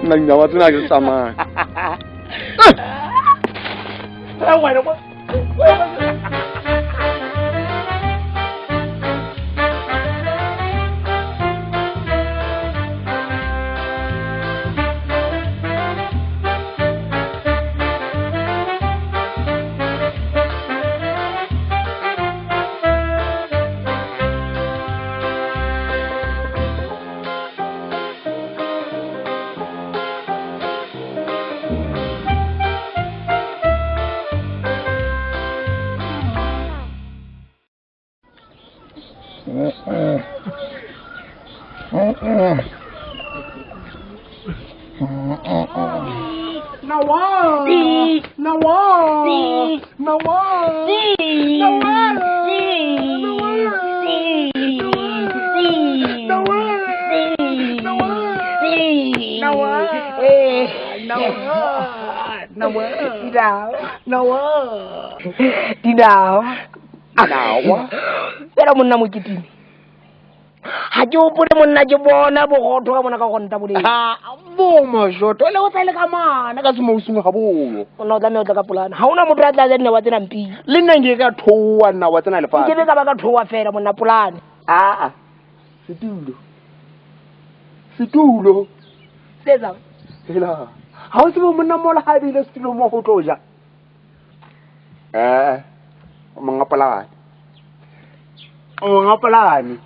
nna dinawa tsena ke tsamaya Pero monna mo kitini. Ha ke o pole monna ke bona bogotho ka bona ka go nta boleng. bo mojoto le go tsale ka mana ka se mo usung ga bolo. Monna o tla me o tla ka polana. Ha ona motho a tla nne wa tsena mpi. Le nna ke ka thowa nna wa tsena le fa. Ke be ka ba ka thowa fela monna polane. Situlo. Setsa. Hela. Ha o se mo monna mola ha bile situlo mo go tloja. Mangapalane. Mangapalane.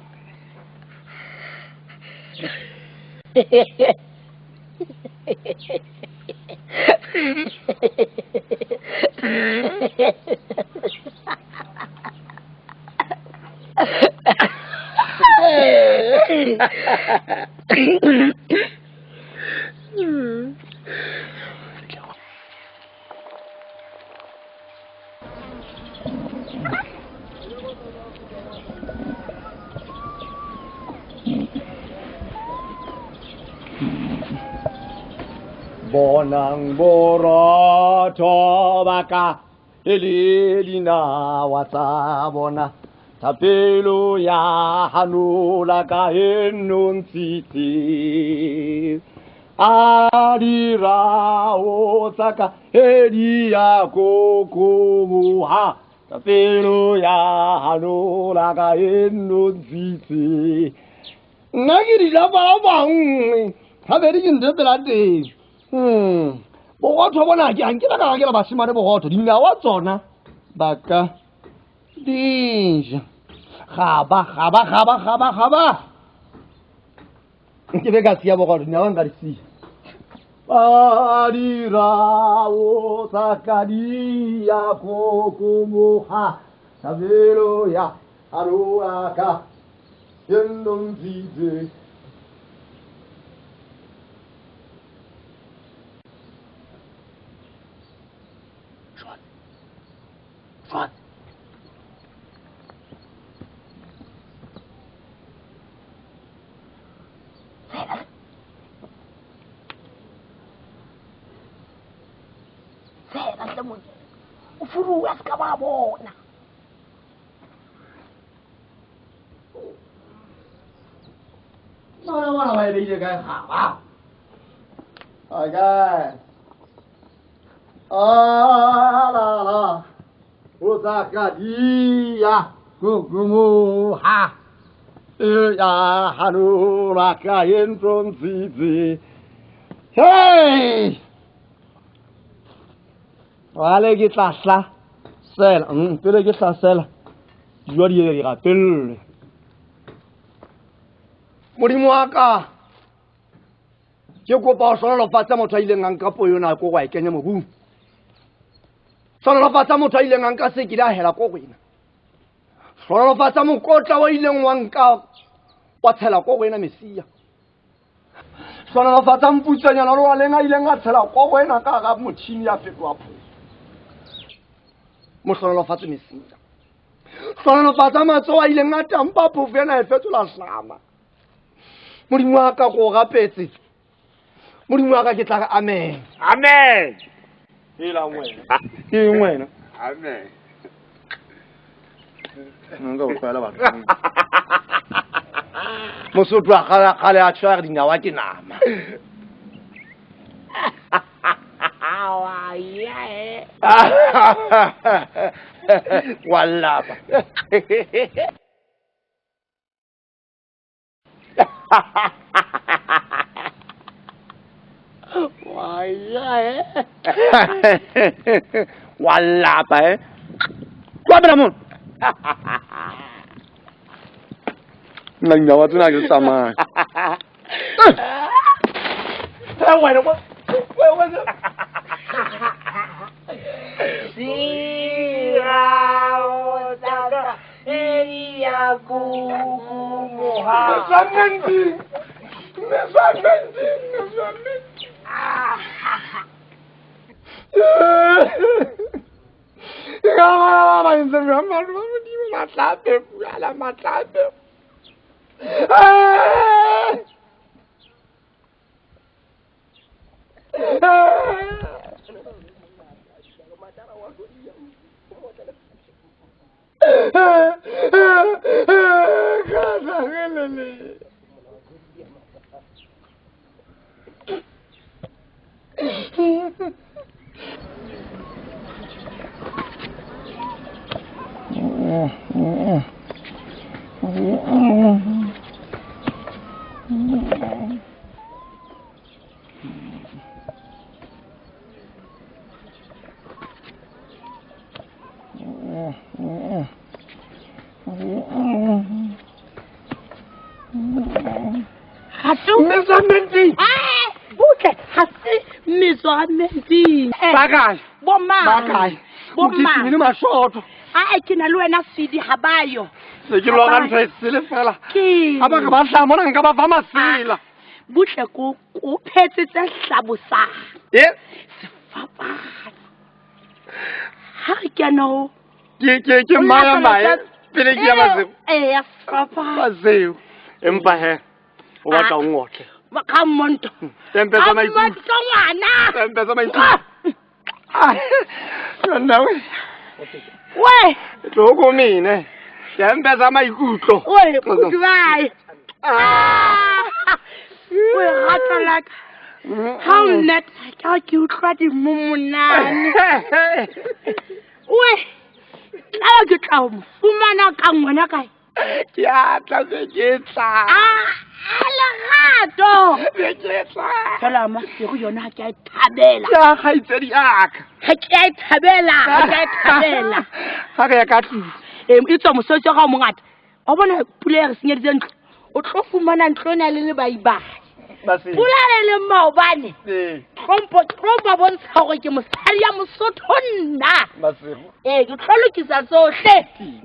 Bonang borotho baka ele dinawa tsa bona tapelo ya hanula ka enontshitse a dira o tsaka edi ya kokomoha tapelo ya hanula ka enontshitse nna ke di lapala bang ha be di ndetela teng bogotho bona ke ankela ka ke la basimane bogotho dinawa tsona baka dinja gaba ke be ka sia bogotho dinawa nka di sia ba dira o tsakadi ya kokomoga tabelo ya aroaka yendonzidze Fun. Fela lemon. O furuwa ska ba bona. No, wait, you guys. Okay. La. Uzakadia Gugumuha Ya Hanuraka Entronzizi. Hey! Allez, get la sla. Sel, peut get la sel. Je dois dire, il rappelle. Morimwaka. Je kopa sona lo fatsa motho a ileng a nka poyona ko wa ikenya mobung. Sona lo fatsa motho a ileng a nka se ke la hela ko wena. Sona lo fatsa mokotla wa ileng wa nka wa tshela ko wena mesia. Sona lo fatsa mputsanyana lo wa lenga ileng a tshela ko wena ka ga motšhini ya fetwa pho. Mo sona lo fatsa mesia. Sona lo fatsa matso a ileng a tampa pho fena e fetola hlama. Modimo wa ka go gapetse. Modimo wa ka ke tla amen. Amen. Hela wena. Ke wena. Amen. Nanga o tsala batho. Mosotho a kgale a tshwara dinawa ke nama. yeah. Wallapa. Wallapa, eh? Guarda, amor. Nang nawa tu nak sama. Bueno, bueno. Sirautaka Eliakumuha. Mesamenti. Mesamenti. Buke, hasi mesamenti. Bagai. Boma. Bagai. Boma. Ini mashoto. Ke na le wena sidi habayo. Se ke lo ga ntse sele fela. Ke. Aba ka ba tla mona nka ba fa masela. Buhle ko phetse tse hlabosa. Sefapa. Ha ke no. Ke maya maya. Pele ke ya maseo. Ya sefapa. Maseo. Empa he. O batla o ngotle. Ba ka monto. Tempe sa mai. Ba ngwana. Tempe sa mai. Yona we. We. Tlo mine. Tempe sa mai kutlo. We, kutlwai. We rata like how net ka ke utlwa di momonane. We. Ka ke tla fumana ka ngwana kae? Ke a tla ke tla. Alagato. Salama, ke go yona ke a thabela. Ya khaitsedi aka. Ke a thabela, ke a thabela. Ha ka ya ka tlu. Itso mosotso ga mongata. O bona pula re senyeditse ntlo. O tlo fumana ntlo ena le baibai. Basi. Pula le maobane. Trompo bontsha gore ke mosadi ya Mosotho nna. Masego. Ke tlholokisa tsohle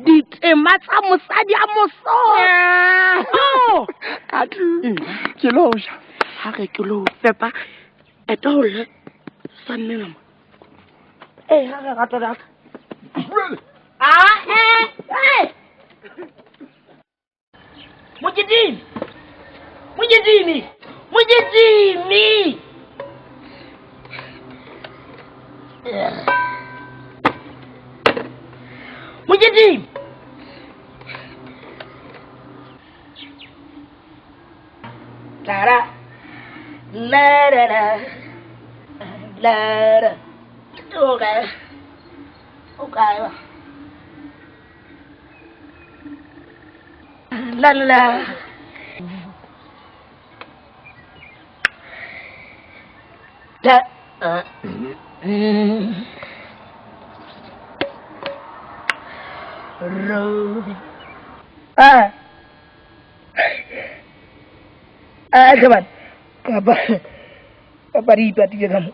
ditema tsa mosadi ya Mosotho. Ka tlu. Ke lo ja. Ha re ke lo fepa etole sanela mo. Ha re rata da. Mujidini. La. Okay. La. Kapan? Kapan ribat dia kamu?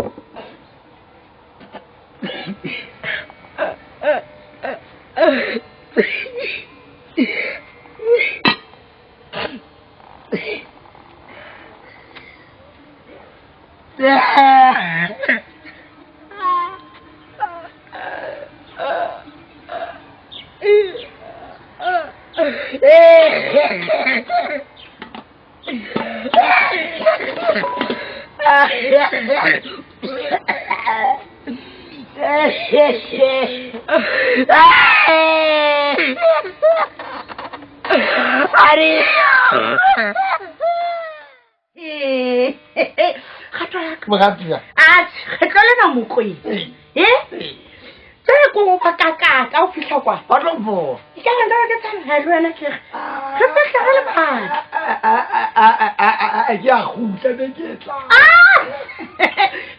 Mogatia. Re tlo lena mokoe. Tse go ba kaka o fihla kwa. Ba tlo bo. Ke ga nda ke tsana le wena ke. Re fihla re le bana. Ya khutla be ke tla.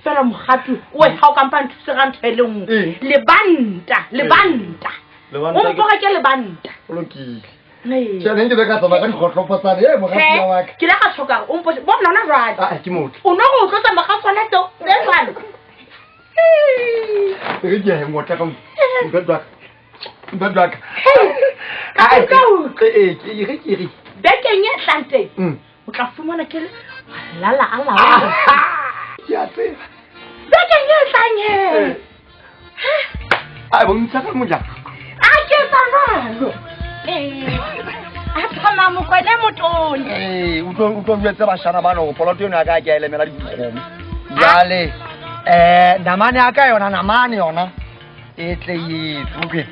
Fela mogatu o e ha o kampane se ga ntshele nngwe. Lebanta. O mpoga ke lebanta. O lokile. Ne. Tšane ke be ka tsama ka dikgotlo pasane mogatia wa ka. Ke la ga tshoka o mpo bona na right. Ke motho. O no go tlotsa magasana to. Tswana. Re ke he ngota ka mbedwa. Ka ke bekeng e hlante. O tla fumana ke lala ala. Ya tseba. Bekeng e hlanye. Ai bontsha ka moja. Ke tsana. Atama mo kwena motone. O tlo ntse ba shana bana go poloto yona ka ke a elemela dikgomo. Jale namane aka yona namane yona e tle e tsuke.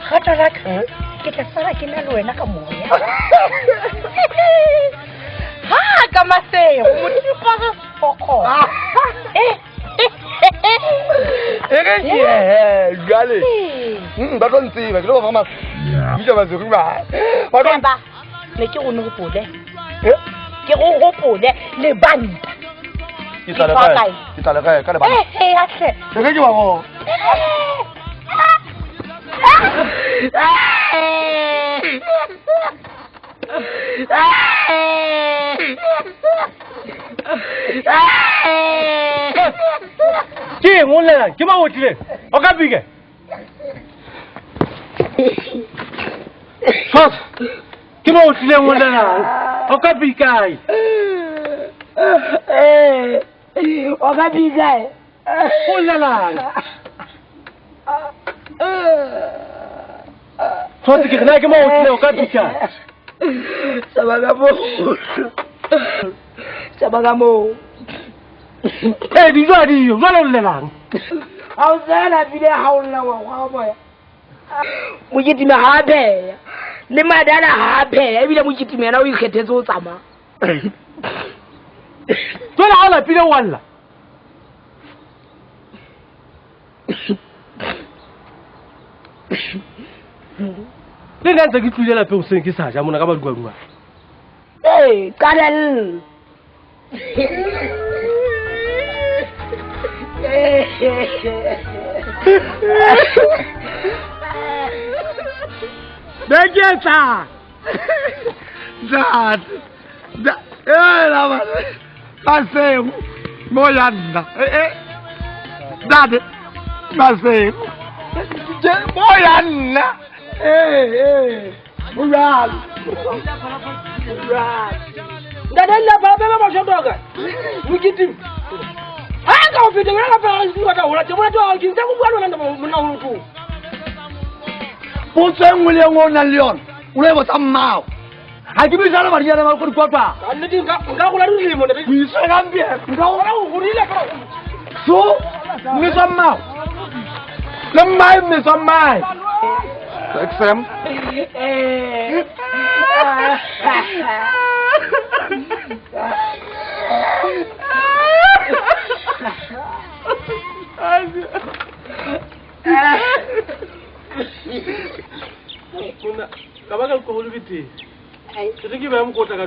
Khatalak ke tla sala ke na le wena ka moya. Ha ka masego motho pa ga foko. Jale ba tlo ntseba ke lo ba mas ke ba se ba ba le ke go no gopole ke go gopole le banda ke tla le ga ka le ba ya hle ke ke ba go Ke ngolela ke ba otlile o ka bige Fat ke ba otlile ngolela o ka bigai o ka bigai ngolela Fat ke gna ke ba otlile o ka bigai Sabagamo di jwa di yo jwa lelang ha o tsena bile ha o nna wa moya mo kitime ha pheya le madala ha pheya ebile mo kitime yena o ikgethetse o tsama jwale ha o lapile walla le nna ntse ke tlile lapeng o seng ke sa ja mona ka badungwadungwa qalel Begeta Dad la va Paseo Moyanda Dad Paseo Moyanda Mural Dadella baba ba shodoga mukitim anga ofite ngala pa ngata wala tshwana to ke ntse go bua lona mona ho to Potso ngwe le ngwe o nang le yona o le botsa mmao ha ke bisa le badiana ba go dikota nnete nka go la rile mo ne o isa ka mpe nka go la go rile ka so me sa mmao le mmai me sa mmai exam Kuna kabaka ko holu biti ai ke ba mo kota ka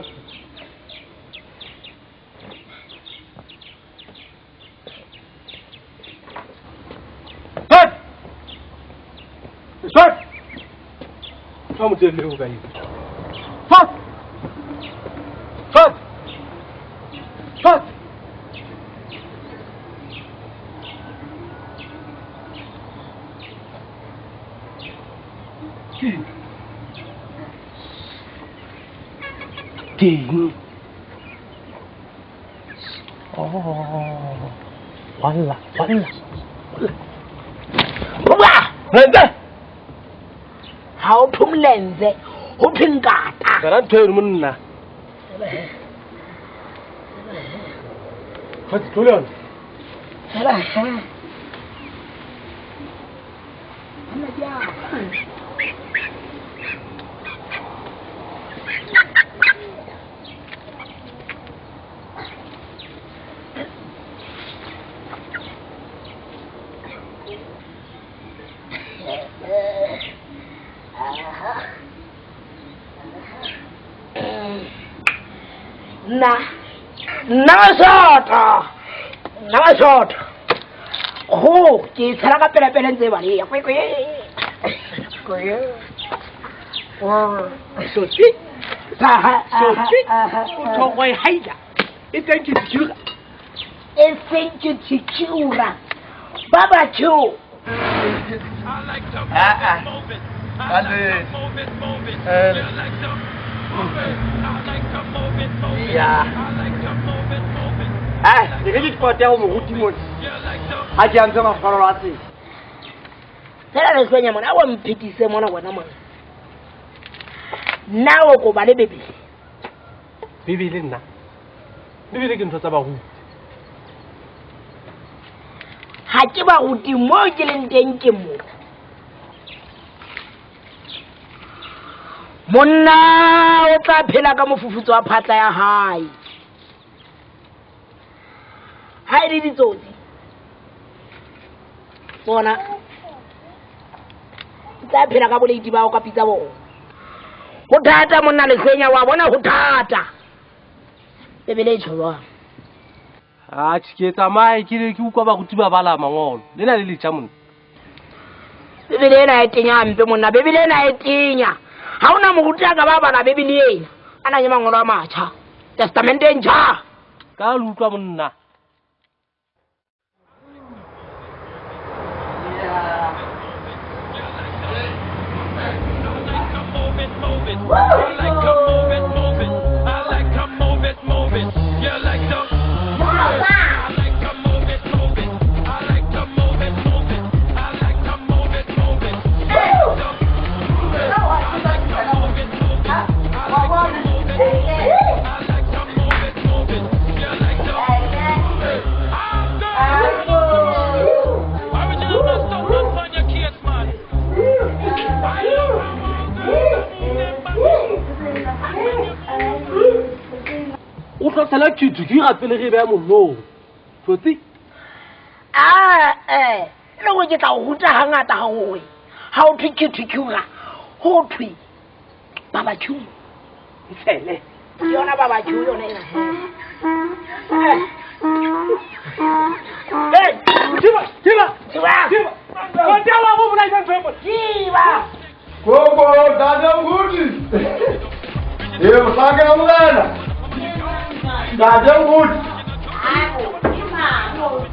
Sat kamu tele o gayi Sat King. Oh, wala. Uba, Nende. ha o phumlenze, o phingata. Garan thoyo munna. Fati tolon. Sala ha. Ana ja. short. Oh, ke tsara ka pele ntse ba le ya kwe. Oh, so sweet. So why haida? It's going to secure. It's going to secure. Baba Chu. I like to move it. I like to move it. I like to move it. I like to move it. Yeah. I like to move it. Ah, le ke ditpote go mo rutimone. Ha ke antse mafaro a tse. Tsela le swenya mona wa mphetise mona wena mona. Nawo go ba le bebele. Bebele nna. Bebele ke ntse tsa ba ruti. Ha ke ba ruti mo ke leng teng ke mo. Monna o tla phela ka mofufutso wa phatla ya hae. Hai di ditsotsi. Bona. Tla phela ka boleiti ba o ka pitsa bona. Ho thata monna le senya wa bona ho thata. Bebele tshwa. Ah, ke tsamae ke utlwa ba ruti ba bala mangolo. Lena le letja monna. Bebele ena e tenya mpe monna, bebele ena e tenya. Ha ona moruti a ka ba bala bebele ena. Ana nye mangolo a matjha. Testament e ntjha. Ka lu utlwa monna. Sala tu rappelles re ba mollo. Fotsi. Le go ke tla go ruta hangata ha gore. Ha o thikithikura. Ho thwi. Baba Chu. Isele. Yona Baba Chu yona ena. Tiba. Ko tela go bona ka tsemo. Tiba. Gogo dada nguti. Yebo saka umlana. Dada nguti.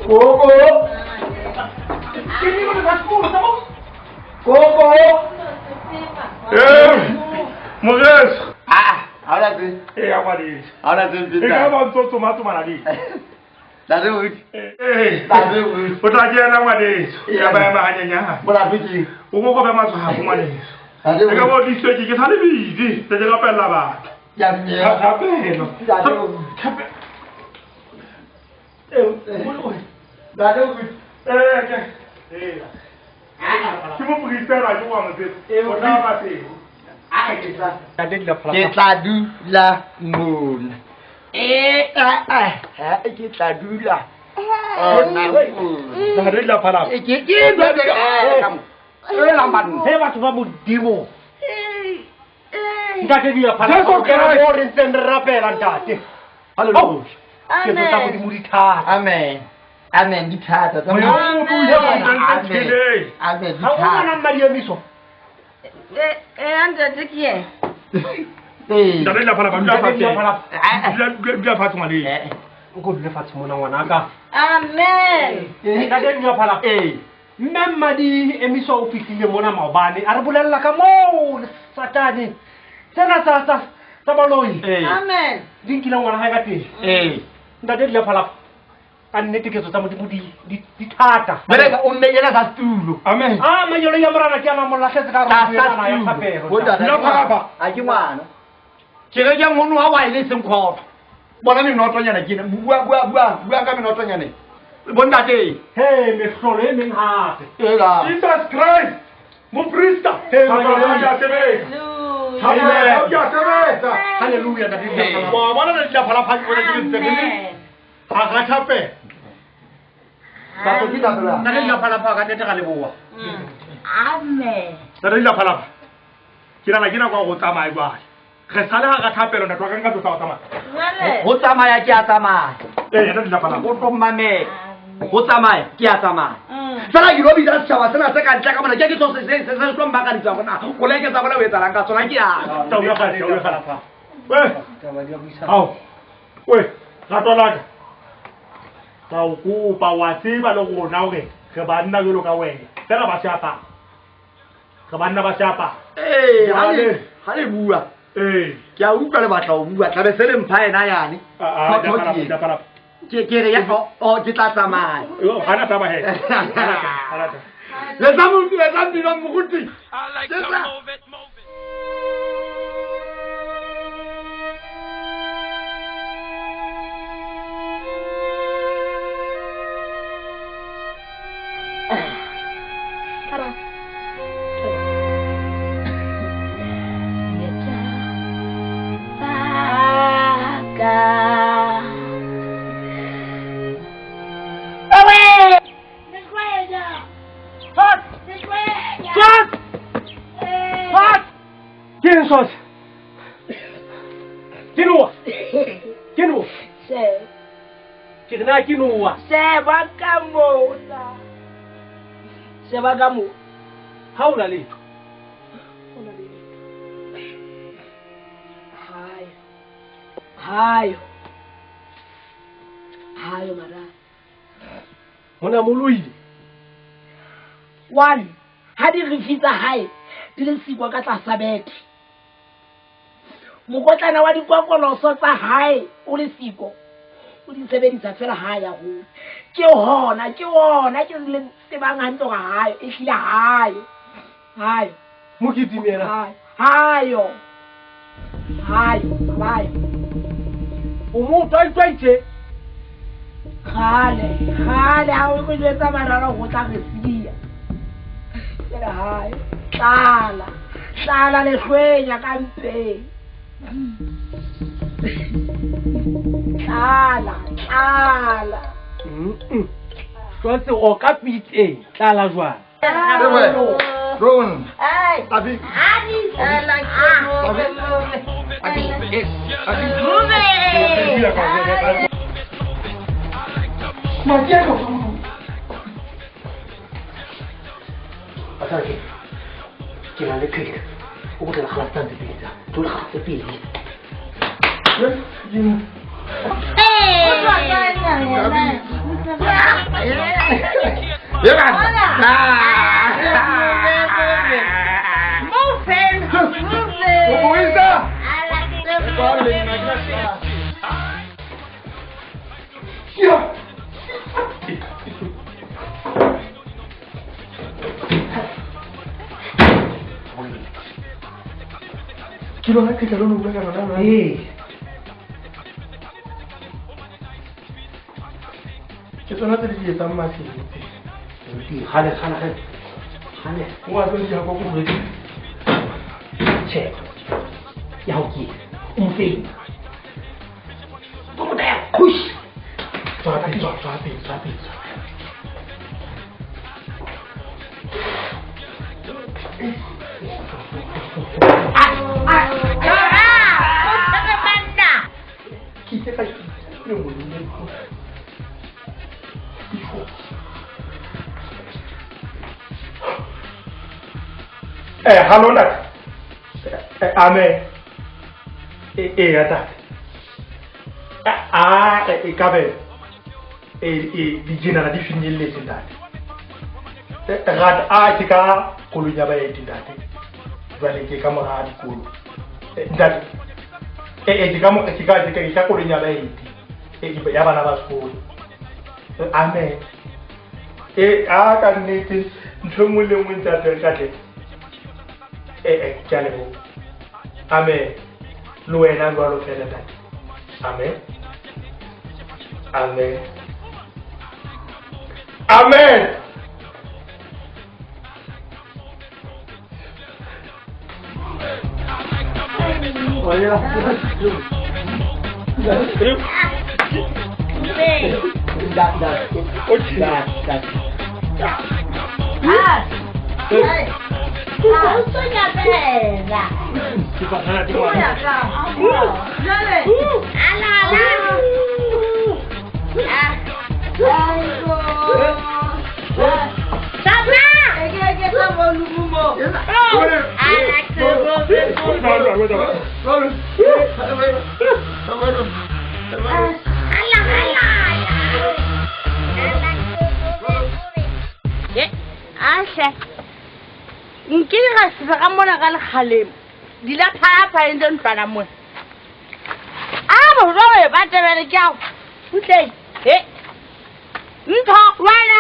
Gogo. Gogo. Moges. Ahora sí. Aguadis. Ahora sí. Eka ba ntotso matumana Dada nguti. Dada nguti. Otajela ngwadi. Ya ba ma hanyanya. Bona fiti. O go ba matso ha ngwadi. Dada nguti. Eka bo diswe ke sale bidi. Tse ga pela ba. Ya mme. Ha pelo. Dada nguti. Dada nguti. Ke mo pugitela ke wa motse. O na ba se. Ke tla dula mona. Ke tla dula. Na re la phala. La man. He batho ba modimo. Ntate di ya phala. Jesu Christ. O re ntse rapela ntate. Hallelujah. Ke tsa modimo di thata. Amen. Amen. Di thata. Amen. Amen. Ha o mana mmadiemiso. Ande dikie. Na re la phala ba dia fa tswa le. Go le fatshe mona ngwana ka. Amen. Ntate di ya phala. Mmemma di emiso o fitile mona maobane. A re bolella ka mo Satane. Tsena tsa baloi. Amen. Di nkile ngwana ha ka teng. Ntate di ya phala. A nnete ke tsa modimo di thata. Mereka o mmeyela sa tulo. Amen. Manyolo ya morana ke ana mollatletse ka re yana ya phapelo. La phapa. A ke ngwana. Ke re ke ngwana wa wa ile seng khotho. Bona menotonyana ke bua ka menotonyana. Bondate. Hey, mehlolo e meng hape. Ela. Jesus Christ. Mo priesta. Hallelujah. Hallelujah. Ntate di ya phala. Wa bona le la phala pha ke ke tsebele. Ha ga thape. Ba go dira bla. Ntate di ya phala pha ka tete ga leboa. Amen. Tare la phala. Kira kwa go tsamaya kwa. Re sala ga thapelo na twa ka to sa tsamaya. Go tsamaya ke a tsamaya. Yena di lapala. Go tlommame. Go tsamaya ke a tsamaya. Fela ke robi da setšhaba sena se ka ntle ka bona ke ke tso se tlomba ka ditsa bona go leke tsa bona o etsalang ka tsona ke a Tau ya ga. We. Au. We, ga tolaka. Tau ku pa wa tseba le go na hore re banna jolo ka wena. Fela ba shapa. Re banna ba shapa. ha le bua ke a utlwa le batla o bua tla be se le mpha ena yani ke re ya o ke tla tsamaya Hana taba he. le zambi lo moruti Sos. Kinua. Se. Kina kinua. Seba kamo. Haula letho. Hayo mara. Mona moloile. One. Ha di re fitsa hae. Di le sikwa ka tlasa bete. Mokotlana wa dikokoloso tsa hae o le siko. O di sebedisa fela hae ya go. Ke hona ke le tsebang hantle ga hae e hlile hae. Mo ke dimela. Hayo. O mo twaitse. Khale ha o go letsa marara go tla re sia. Ke hae. Tala le hlwenya ka mpe. Tala. Twatse o ka pitse tala jwa. Ron Abi. Atake. Kina le kike. O tla khala tante pizza. Tu la khala pili. Kilo na ke tlo nna ka rona. Ke tsona tse di etsang masedi. Hale. Wa tlo di ha go go re. Che. Ya o ki. Un fe. Como te push. Tswa. Hallo nak. Amen. Ata. Kabe. Di jina di finile tindati. Rad tika kulunya ba tindati. Vale ke kamera di kulu. Ndati. Tika kulunya ba yiti. Ya bana ba skulu. Amen. Ka nnete ntho mo le mo ntate ka tle. Kalebo. Amen. Lo wena lo lo fela tata. Amen. Sonya bella. Ti fa una tipo. Nkile ga se ka mona ka le khalemo di la phaya ntse ntlwana mona bo jwa ba tebele ke ao utleng ntho wena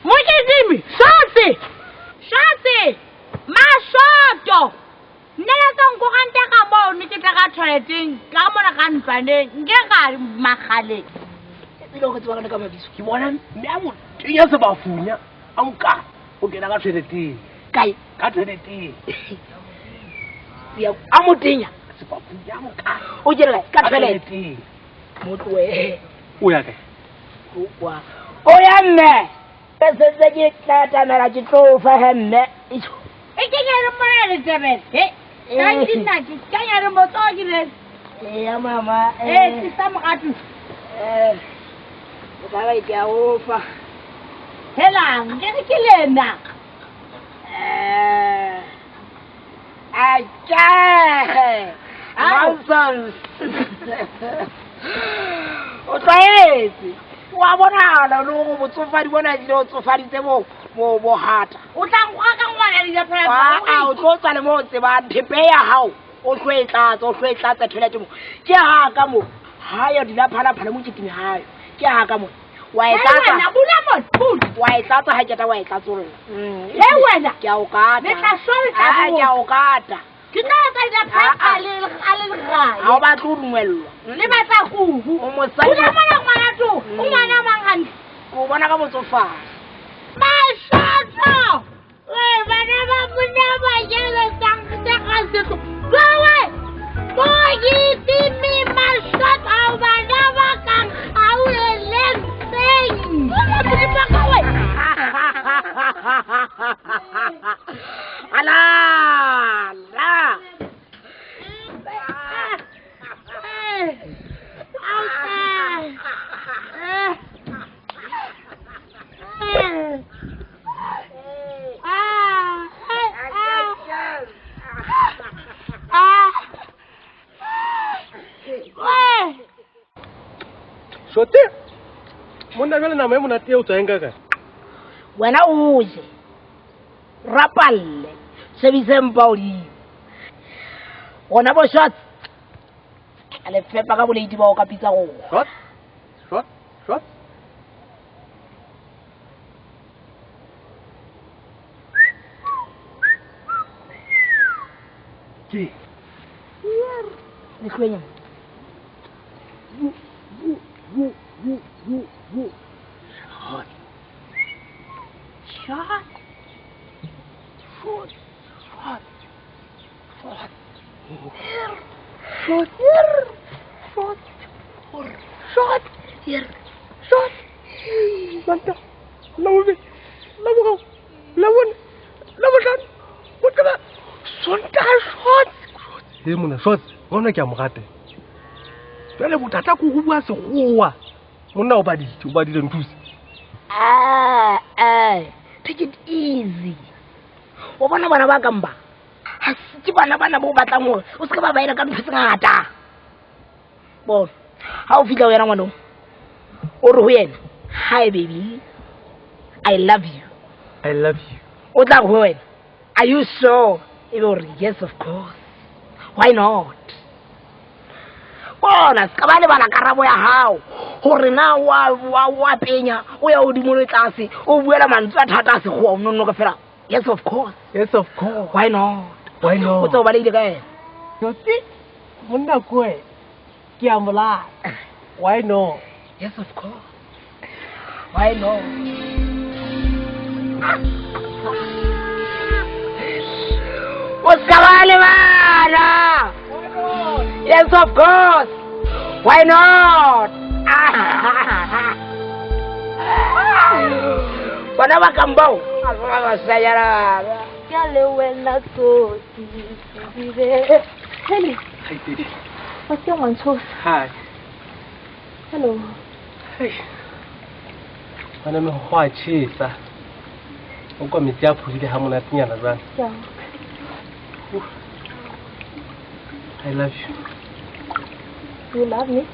mo ke dimi shotse mashoto nna tsa nko gante ka mo ne ke tla ka toileting ka mona ka ntlwaneng nke ga magale Lo ke tswa ka mabiso ke bona mme a mo tinya se ba funya a nka o kena ka toileting kai ka toileting ya a mo tinya se ba funya mo ka o jela ka toileting mo twe O ya kae? o ya mme se se ke tla mera ke tlo fa hemme e ke re mona le tebele ka nna ke ka re mo tsogile ya mama ke sa mo atu Dala ke a ofa. helang ke lena Acha. Nonsense. O tsaetse. Wa bona lo go botsofadi bona di lo tsofaditse mo hata. o tla ngwa ka ngwana di phela A o tlo tsale mo tseba thepe ya hao. O hlwetlatsa toilet mo. Ke ha ka mo. Ha yo di la phala mo kitimi hayo. Ke ha ka mo. Wa etlatsa. na bula mo Wa etlatsa ha ke ta wa etlatsolla. wena Ke a o kata. le tla swele Ah, ke a o kata. ke tla tsa di phela a le Ha o batla o dumellwa. le batla kuhu O mosadi. o mona ngwana tu o ngwana mangane O bona ka botsofadi. mashoto bana ba mona ba jela sang tsa gasetso gowe go yitimi mashoto bana ba kang auleleng seng ke ba gowe Ala. Shote. Monna jwale nama e monate o tsayeng ka kae? Wena o je. Rapalle. Sebiseng pauli. Ona bo shots. Ale fepa ka boleiti ba o ka pitsa go. Shot. Ke. Ni kwenya. shot Manta. Lawe. Lawe. What ka ba? sonta shot He mona shot. Bona ke a mo rate. Jwale botata ko go bua segoa. Monna o badile nthusi. Take it easy. O bona bana ba kamba. Ha se bana bo batlang hore o se ka ba baela ka ntse ngata. Bon. Ha o fitla wena ngwanong. O re ho yena. Hi baby. I love you. I love you. O tla go wena. Are you sure? Yes, of course. Why not? Bona ska ba le bana karabo ya hao hore na wa penya o ya o dimole tlase o buela mantswe a thata se go o nonno ka fela. Yes, of course. Yes, of course. Why not? Why not? O tlo ba le ka ena. Shoti. Monna koe. Ke a mola. Why not? Yes, of course. Why not? O ska ba le bana. Yes, of course. Why not? Bana ba kambao. Ba sayara. Hello. Hi, Daddy. What's your one choice? Hi. Hello. Hey. Mana me ho a chisa. O kwa metsi a phudile ha monatinyana jwang. Yeah. I love you. You love me?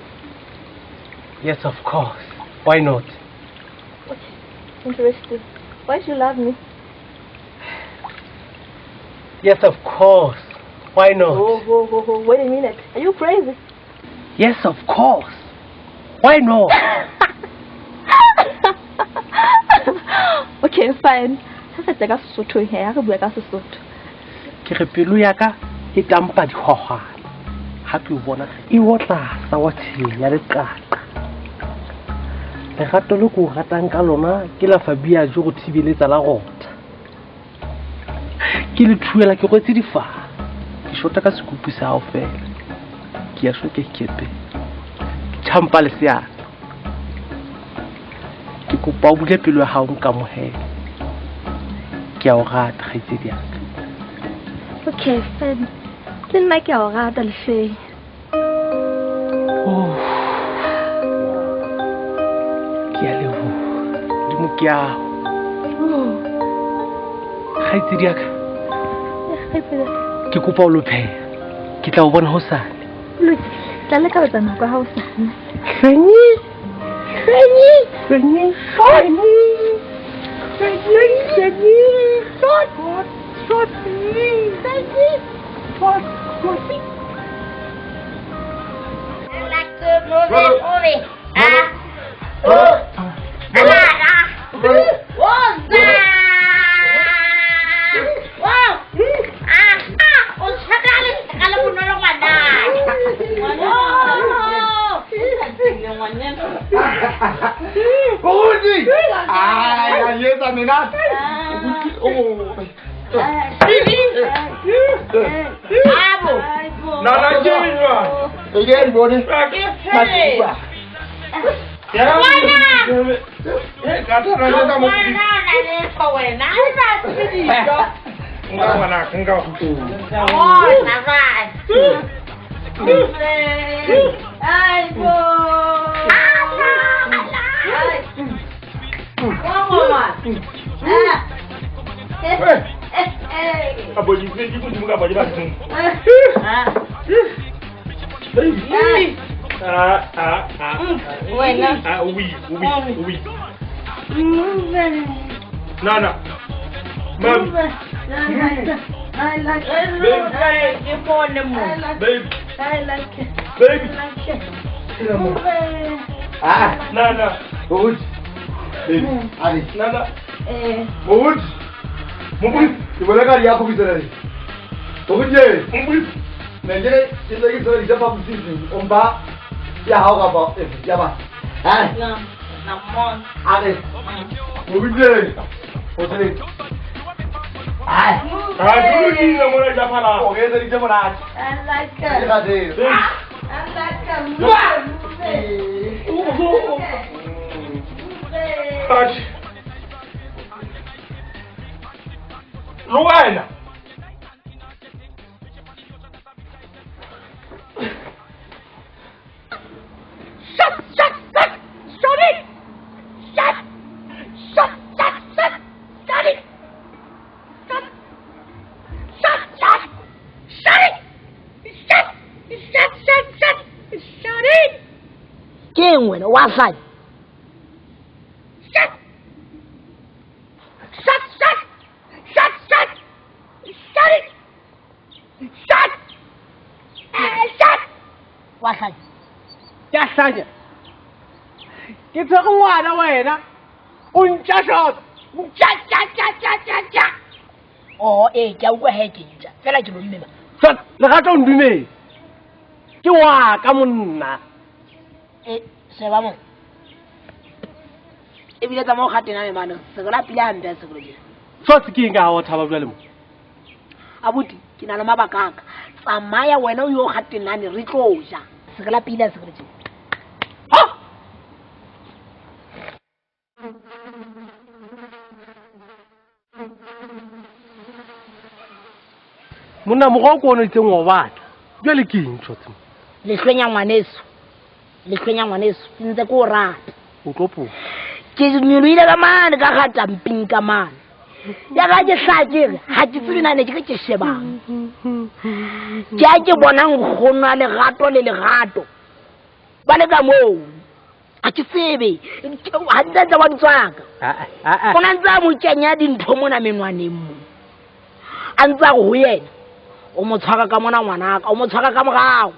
Yes, of course. Why not? Okay. Interesting. Why do you love me? Yes, of course. Why not? Oh, wait a minute. Are you crazy? Yes, of course. Why not? Okay, fine. Ha se ka Sesotho he, ha re bua ka Sesotho. Ke re pelo ya ka e tampa dihwahwana. Ha ke o bona e otla sa wa tsheng ya leqaqa. Lerato le ko ratang ka lona ke la Fabia jo go thibeletsa la gota. Ke le thuela ke go tse difa. Ke shota ka sekupu sa hao fela. Ke ya shoke kepe. Champa le sia. Ke kopa o bule pelo ya hao nka mohela. Ke a o rata kgaitsedi ya ka. Okay, fine. Le nna ke a o rata Lefeng. Oh. Ke a leboha. Dimo ke a. Oh. Kgaitsedi ya ka. Yeah, Ke kopa o lo pheha. Ke tla o bona hosane. look, tla le ka batla nako ha o sana. Frenyi. Frenyi. Frenyi. Bodi! Ay, yes, I'm not. Oh. Nana Jimmy. Again, Bodi. Nana. Mom. I like it. Baby. I like it. Baby. Ah, Nana. Bodi. Baby, Ali. Nana. Bodi. Mumbi. Iboleka ya kubizela. Bodi. Mumbi. Nengere indegi so ija pa busisi. Omba ya hawa ba. Ya ba. Ah. Na mon. Ali. Bodi. Bodi. Ah. Ah, tu ni na mona japala. O ge dari jamana. I like Ya it. de. I like it. Touch. Luana. Ke ngwe wa fa. Wa fa. Ya hlanya. Ke tshwere ngwana wena. O ntja shot. Ja. Oh, ke a utlwa he ke ntja. Fela ke lo mmema. Shot, lerato ndumetse. Ke wa ka monna. Se ba mo. E bile tsa mo khatena le mano. Se go la pila ambe se go le. Shot ke nga o thaba jwale mo. Abuti, ke na le mabakaka. Tsamaya wena o yo khatenane re tlo ja. Se go la pila se go le. Ha! monna mogao ko ono itseng wa batla jwale ke eng tshotse lehlwenya ngwaneso ke ntse ko rata o tlopola ke nyolohile ka mane ka gatamping ka mane ya ka ke hlakere ga ke tsebinane ke ke shebang ke a ke bonang kgono a legato le legato ba le ka moo a ke tsebe ga ntse wa ditswaka go na ntse a mo kenya dintho mona menwaneng mo a ntse a go go yena o mo tshwaka ka mona ngwanaka o mo tshwaka ka morago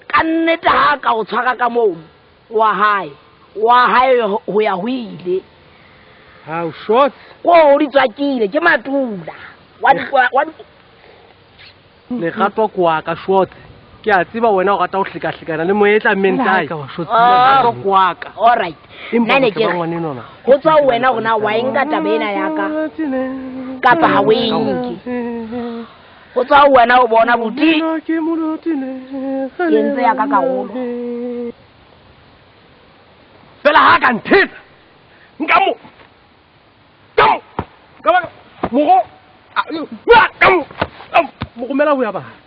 ka nnete ga ka o tshwaka ka moo wa hae go ya go ile hao short ko o di tswakile ke matula legato kwa ka short ke a tseba wena o rata go hleka-hlekana le moetla mentai legato kwa ka alright nane ke ngwanenona go tswa wena gona wa eng ka taba ena ya ka kapa ga o enke go tswa wena o bona boti ke ntse ya ka kagolo fela ha ka ntheta nka mo mo romela ho ya batho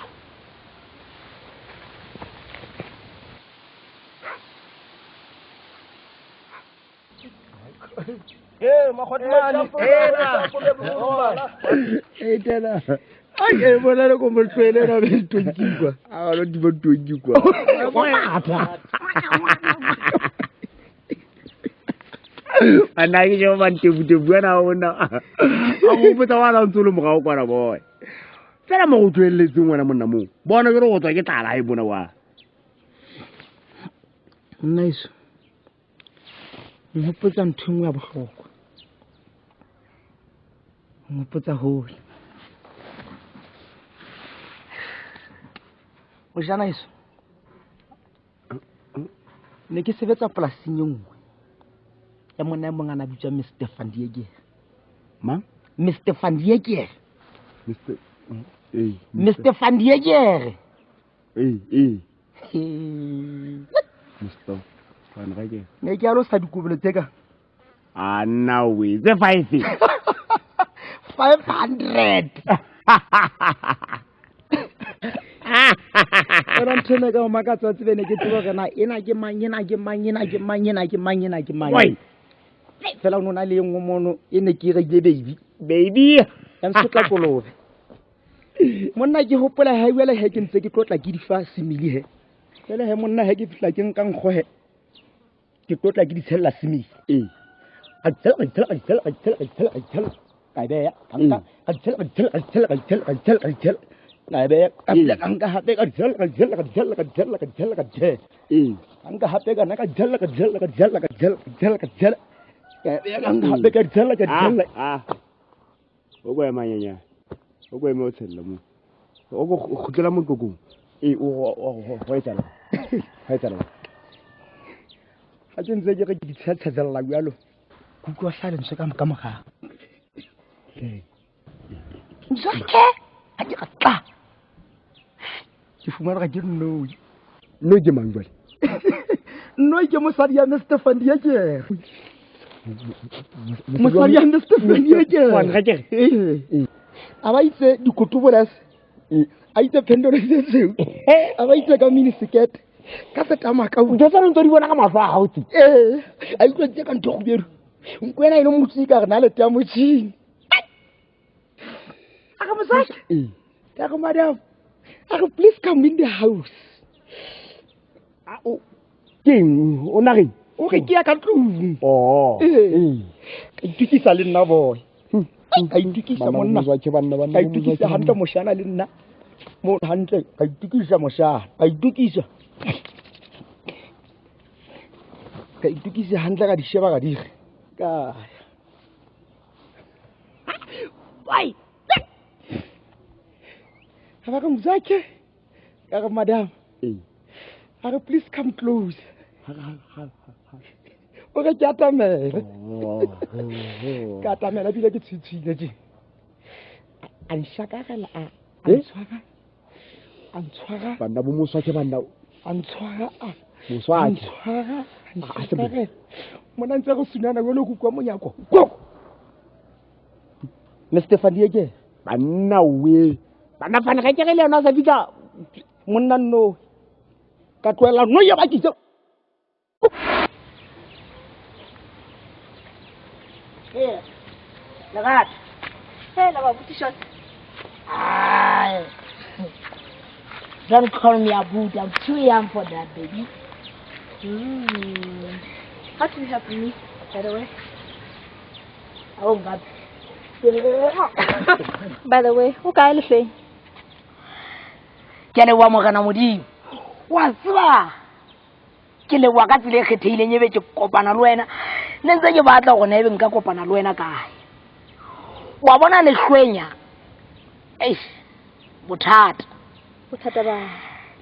bona le ko mo tswele ra be tonki a lo di bo tonki ana ke jo ba ntebute buana ona a go botsa wa la ntse le mogao kwana boy fela mo go tsweletseng wena monna mo bona ke re go tswa ke tala e bona wa nice ngopotsa ntho ngwe ya bohlokwa ngopotsa hole o jana iso ne ke sebetsa polasing e nngwe ya monna e mongana bitswa Mr. Van Diegel mang Mr. Van Diegel Mr. Van Diegel Mr. Van Diegel ne ke a lo sa dikobelo tseka now we the 500 Ora ntene ka makatsa tsebe ne ke tseba kana ena ke mang fela o nona le engwe mono e ne ke re baby ya ntshotla kolobe monna ke hopola ha iwela he ke ntse ke tlotla ke difa simili he fela he monna he ke fihla ke nka nkgo he ke tlotla ke di tshella simili a tshela ka be ya anka a tshela na be anka hape ka tshela anka hape ka na ka tshela o go emanyanya o go eme o tshella mo o go khutlela mo kokong o etala ha ke ntse ke di tshatsela bjalo kuku wa hlale ntse ka moga Nzake a ke tla ke fumana ga ke no ke mangwele no ke mosadi ya Mr. Van Diegel mosadi ya Mr. Van Diegel a ba itse dikotobolas a itse pendolo se seo a ba itse ka mini skirt ka setama ka o tsana ntse di bona ka mafa a hauti a itse tse ka ntho go beru nkwena ino mutsika re na le tya motšhini aga mosadi ka go madam aga please come in the house king o na re o ke ya ka tlung ka itukisa le nna boy ka itukisa monna ka itukisa hantle moshana le nna mo hantle ka itukisa moshana ka itukisa hantle ka di sheba ka dire ka why Have I Mzake? Madam. Please come close. Okay, Katamel. Katamel, I feel like it's and Shakara. And Swara. Bandabu Muswaka Bandau. And Swara. Muswaka. Monanza Sunana will look Mr. Van Diegel. banna we bana fana ga ke le yona sa fika monna no ka tloela no ya ba ke Lagat. Hey, Lava, put the shot. Don't call me a boot. I'm too young for that, baby. How can you help me, by the way? Oh, God. By the way, who can I say? Kele wa mogana modimo. Wa tswa. Kele wa ka tsile kgethile nyebe ke kopana le wena. Ne ntse ke batla go nebe nka kopana le wena kae. Wa bona le hlwenya. Bothata. Bothata ba.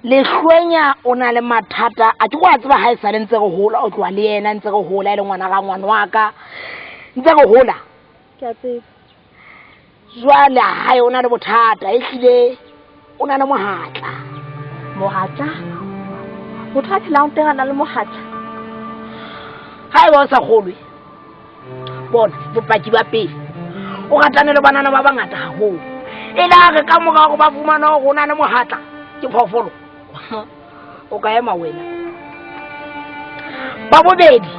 Le hlwenya o na le mathata a ke go a tseba ha e sa le ntse go hola o tloa le yena ntse go hola le ngwana ga ngwana wa ka. Ntse go hola. Ke a tseba. Jwale ha e o na le bothata e hlile o na le mohatla. Mohatla? Motho a tshelang teng a na le mohatla. Ha e ba o sa kgolwe bona bopaki ba pele o ratane le banana ba bangata haholo e la re ka moka go ba fumana go na le mohatla ke phofolo o ka ema wena ba bobedi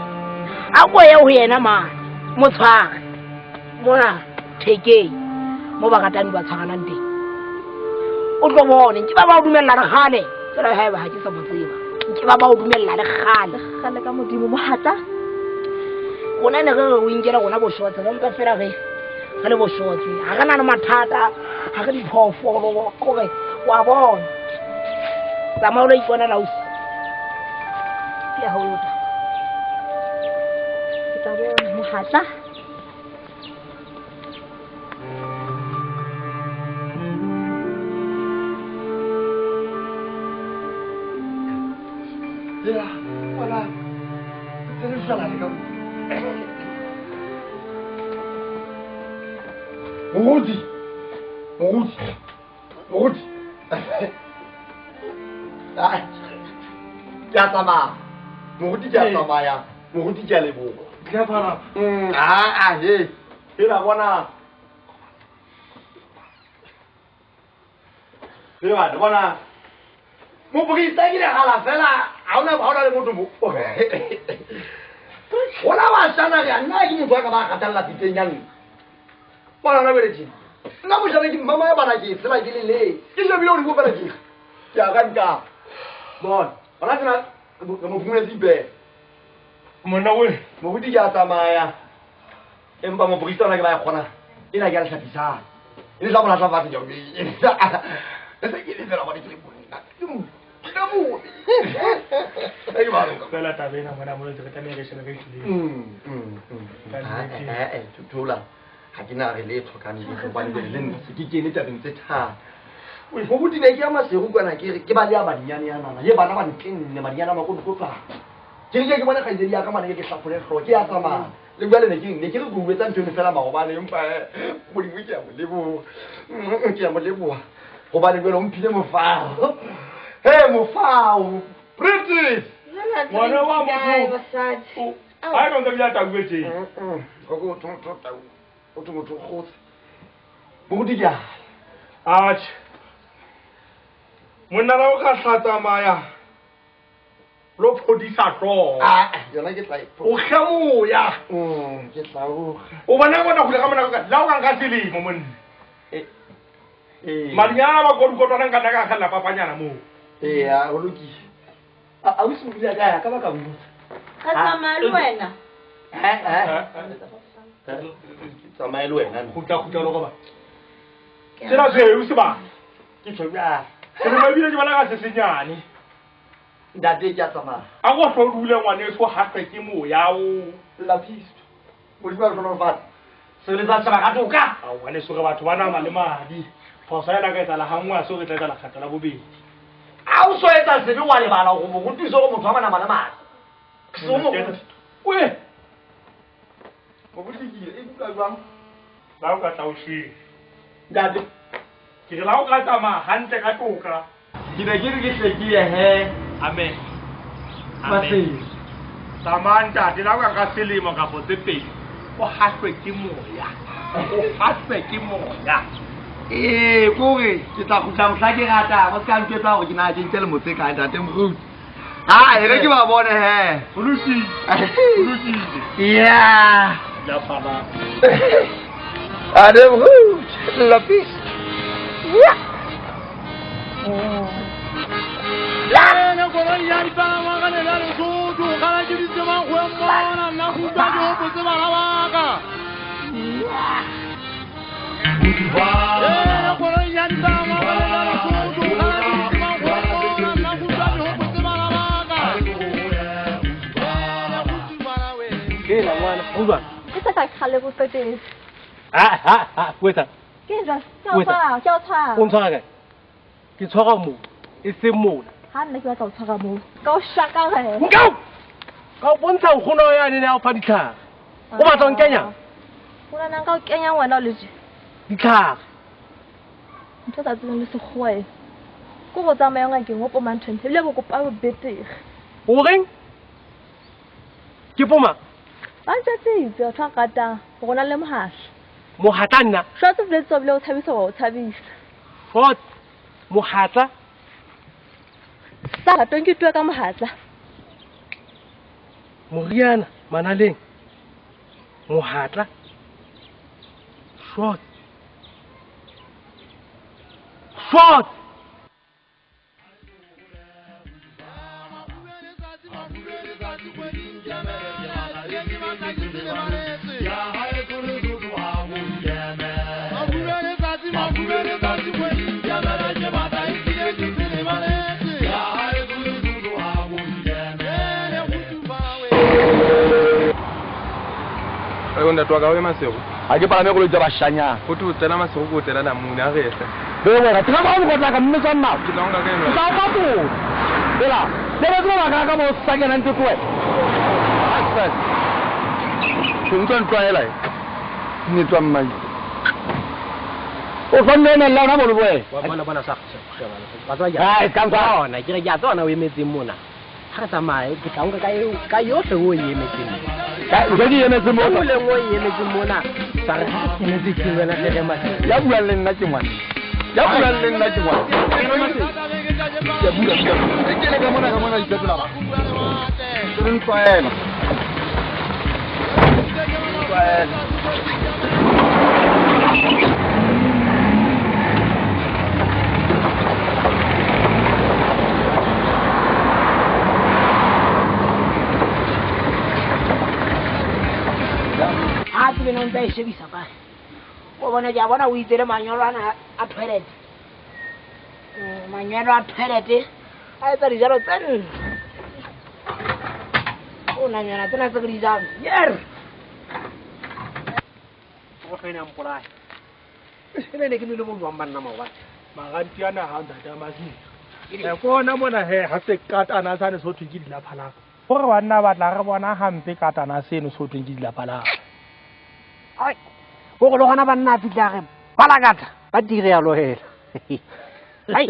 a go ye ho yena ma motshware bona thekeng mo ba ratani ba tshwaranang teng o tlo bone ke ba ba dumella re gale tsela ha e ba ha ke sa botseba ke ba ba o dumella le gale ka modimo mohatla ona ne re o ingela gona boshotse ba mpa fela ge le boshotse ha kana le mathata ha ke diphofolo gore wa bona tsamao le ipona la usi ya holota ke tla bona mohatla ya wala tsere sala le ka Moruti. Ya sama. Moruti ya sama ya. Moruti ya lebo. Dia fara. He. Hela bona. Hela bona. Mo bugi tagile hala fela. Auna bhaura le motho mo. Wala wa sana ga nna ke motho ka ba khatalla titenyang. Bona na beletsi nna mo jana ke mama ya bana ke tsela ke le ke le bilo di go bana ke ya ga nka bon ona tsena mo fumile dibe Monna we mo budi ya tsamaya empa mo bogisa ona ke ba ya khona ina ke a hlapisa ine sa bona sa ba tjo ke ese ke le tsela ba di bona ke ka mo ai ba go fela tabena mona mo ntse ka tane ke shela ka itse tutula ha ke na re le tlhokane le go bane le nna se ke kene tabeng tse thata go bodi be ke ama se go kana ke ba le ya badinyane ya nana ye bana ba ntlenne madinyana ba go tla ke bona ga ide ya ka mane ke hlapole hlo ke ya tsama le bua le ne ke re go wetsa ntwe fela ba go bane empa mo di wiki ya mo lebo ke ya mo lebo go bane go lo mphile mo fao pretty Mwana wa motho. Ai don't get that agwetse. Go to go go di ya Ach. Monna ra o ka hlatsa maya. Lo phodisa tlo. yona ke tla O khamoya. ke tla o bona go le ga mona ka la o ka ka selimo monna. Mariana ba go twana ka ka khalla papanyana mo. ya o loki a o se bula ka ba ka mo Ka tsamaya le wena. tsamaya le wena Khutla lo go ba. Sena se o se ba. ke tshwara Se ba bile di bana ka se senyane. ndate ke tsamaya A go hlo dule ngwane so hape ke mo ya o. la piste mo di ba jona fa se le tsa tsaba ka toka A ngwane so ga batho ba na le madi. Phosa ela ka etsa la hangwa so re tla la khatala bobedi. a o so etsa se be wa le bana go mo gutiso go motho wa bana bana madi so mo We, go botiki e buka jwang la o ka tla o shi. ndate Ke re la o ka tsamaya hantle ka toka. ke ne ke re ke hlekile he Amen. Amen. Samantha, di la o ka selemo ka botse pedi. O haswe ke moya. O haswe ke moya. kore ke tla go tla go tla ke rata go ska ntwetsa go ke na ke ntse le motse ka ntate mruti ha e re ke ba bone he Uluti. yeah Ya pala. ade mruti la pis yeah Ne kono ya ba wa ga le la so tu ga ji di ma go mo na go ta jo bo se ba la ba ka. Ne kono ya ba wa ga le la so tu ga ji di ma go mo na go ta jo bo se ba la ba ka. Ke la mwana uba. Ke sa khale go tseteng. Weta. Ke ja tsa tsa. O ntshwara kae? Ke tshwara mo. E se mona. Ha nna ke batla go tshwara mo. Ka o shaka ge. Nkao! Ka o bontsha go no ya ne ya o fa ditlhare. O batla o nkenya? O na nka o kenya wena le je. Ditlhare. Ntse tsa tseng le se goe. Go go tsamaya ngakeng go poma ntshentse le go kopa go betere. O reng? Ke poma. Ba ntse itse o tlhakata go na le mohasha. Mohatla nna. Shotse le tsobile o tshabisa o tshabisa. Fort. Mohatla. Sa ratong ke twa ka mohatla. Moriana Manaleng. Mohatla. Short. Short. Onda twa gawe masego a ke palame go le tsa bashanya go tu tsena masego go tela na muna a gese be wena tla ba go tla ka mme tsa nna ke longa ka eno ka ka bo bela le ba tla ka mo sa ke nang twe access tshwantse ntwa ela ni twa mmai o fonna na la na mo boe bona sa ba tswa ya ka ka ona ke re ya tsona o emetseng mona ha re tsamaye ke tla ka yotlhe o emetseng ka o di ene se mo mo le ngo emetseng mona sa re ha ke netse ke wena le re matse ya bua le nna ke ngwana ya bua le nna ke ngwana ya bua ke le ka mona ipetula ba ke re ntwa ela ke no ntse se bisa ba o bona ja bona o itse manyolo ana a toilet manyolo a toilet a etsa dijalo tsen o na nyana tsena tse di jang yer o fena mpolai ene ne ke nile mo bang banna mawa Maganti ana ha nda mazi. E kona mona he ha se katana sa ne so thwe ke dilapha la. Gore wanna ba tla re bona hampe katana se no so thwe ke dilapha la. ai go go logana banna fitla ge balagata ba dire ya lohela ai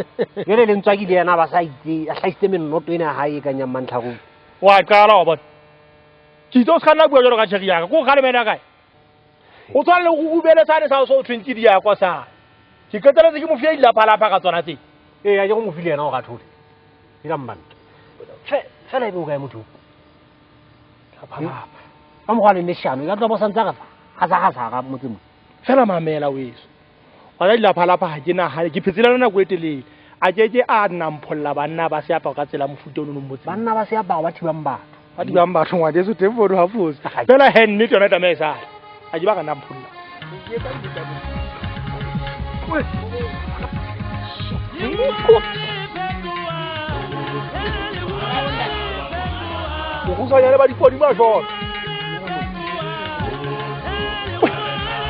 yele le ntswa ke di yana ba sa itse a hlaiste mennoto ena ha e ka nyang mantlhago Wa qala wa bona. Ke tso skana bua jalo ka tshegi ya ka go ga le mena kae. O tswa le go ubele sa ne sa so thwe ke di ya kwa sa. Ke ketela ke mo fia dilapha la ka tsona tse. e a je go mo file yana o ga thole ira mbana fela e be o ka motho ka mo ga le neshano ya tla bo santsa ga sa ga motsemo Fela mamela weso. Wa dilapha la ha ke na ha ke phetsela nna go etelele. A ke a nna mpholla banna ba se apa ka tsela mofuta o no motse. banna ba se ya ba wa thibang batho Ba di bang batho ngwa deso teng fodo ha fosi. Fela he nne tsona ta mesa. A di ba ka nna mpholla. Go sa yana ba di podi ba jona.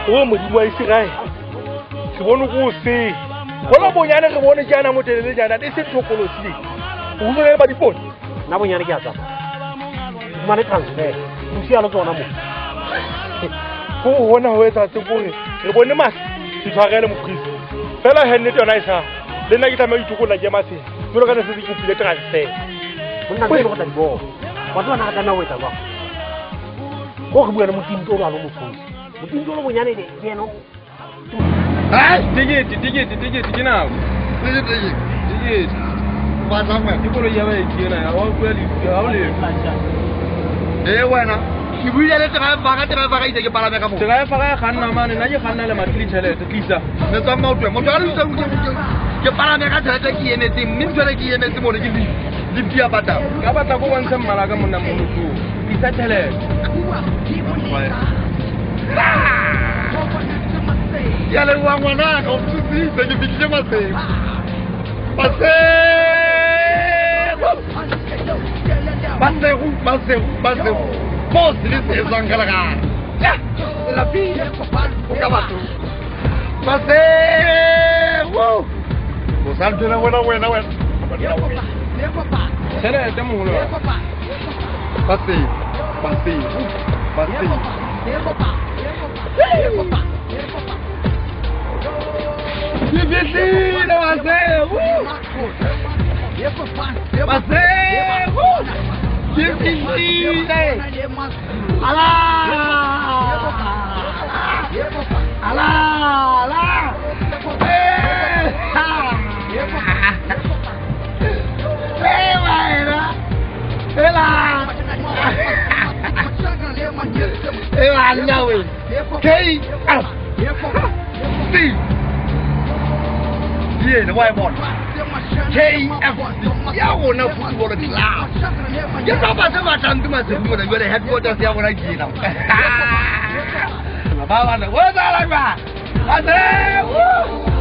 O mo di bua Israel. Ke bona go se. Bona bonyane re bone jana motelele jana de se thokolosi. O go ba di podi. na bonyane ke a tsama mane transfer o sia lo tsona mo Go hona ho etsa tse gore re bone mas di tshwarele mo Kristo. Fela he nnete yona isa. Le nna ke tla me itukola ke mase. Jolo ka ne se di kopile transfer. monna ke go tla di bo wa tsona ga tana o etsa ba go bua le motimto o lo mo tsosi motimto lo bonyane le yeno Tikete ke nako. Tikete. Ba tsamaya. Ke bolo ya ba e kena ya wa bua le ha o le. Wena. Ke buile le tega ba itse ke palame ka mo. Tega ya faga ya khanna mane na ke khanna le matli tšhelete tlisa. Ne tsa maotwe mo tla le ke palame ka tšhelete ke emetse mme ntse ke emetse mo le ke di pia bata. Ka batla go bontsha mmala ka monna mo motho. Tlisa tšhelete. Ya le wa ngwana ka o tsitse ke fitlhe maseng. Basego. Boss le se tsang ka la. Ya, la fille. O ka batho. Basego. Mo salte na wena. Tšhelete mogolo. Basego. Vizinho, Basego! Que vizinho! Alá! I know it. KFC. Yeah, the white one. KFC. Yeah, we're not football club. You know what I'm talking about? You're the headquarters here when I get them. What's that like? I said, woo!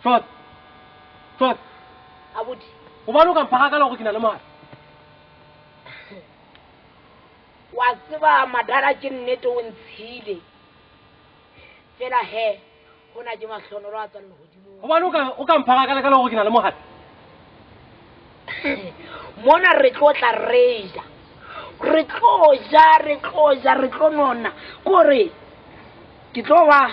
Shot. Abuti. Ubano ka mpaka ka lo go kina le mara. Wa tseba madara ke nnete o ntshile. Fela he hona ke mahlonolo a tsana hodimo. Ubano o ka mpaka ka lo go kina le mara. Mona re tlotla reja. Re tlo nona. Kore ke tlo ba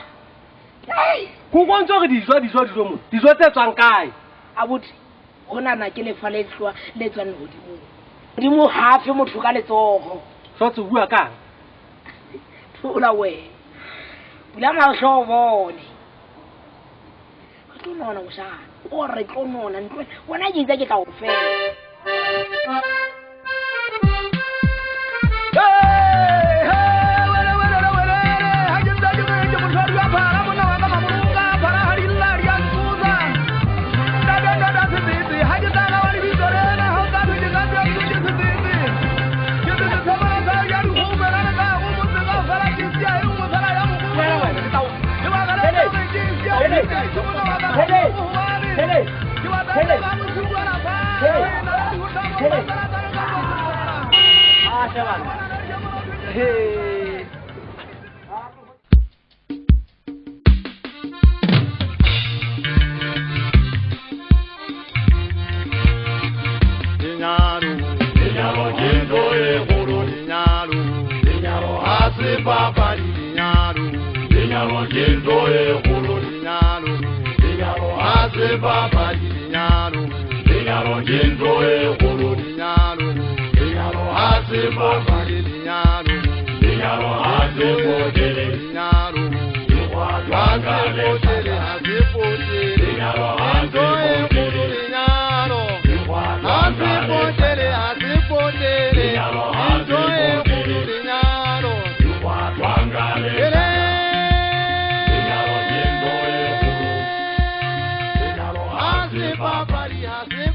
go bontse re dijo mo dijo tse tswang kae abuti hona na ke le fa le tlwa le tswang hodimo hafe motho ka letsogo so tse bua ka thola we bula mahlo bone tlo nona o sa o re tlo nona ntwe bona ke itse ke tla o fela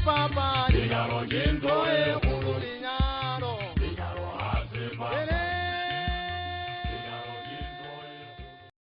Papa.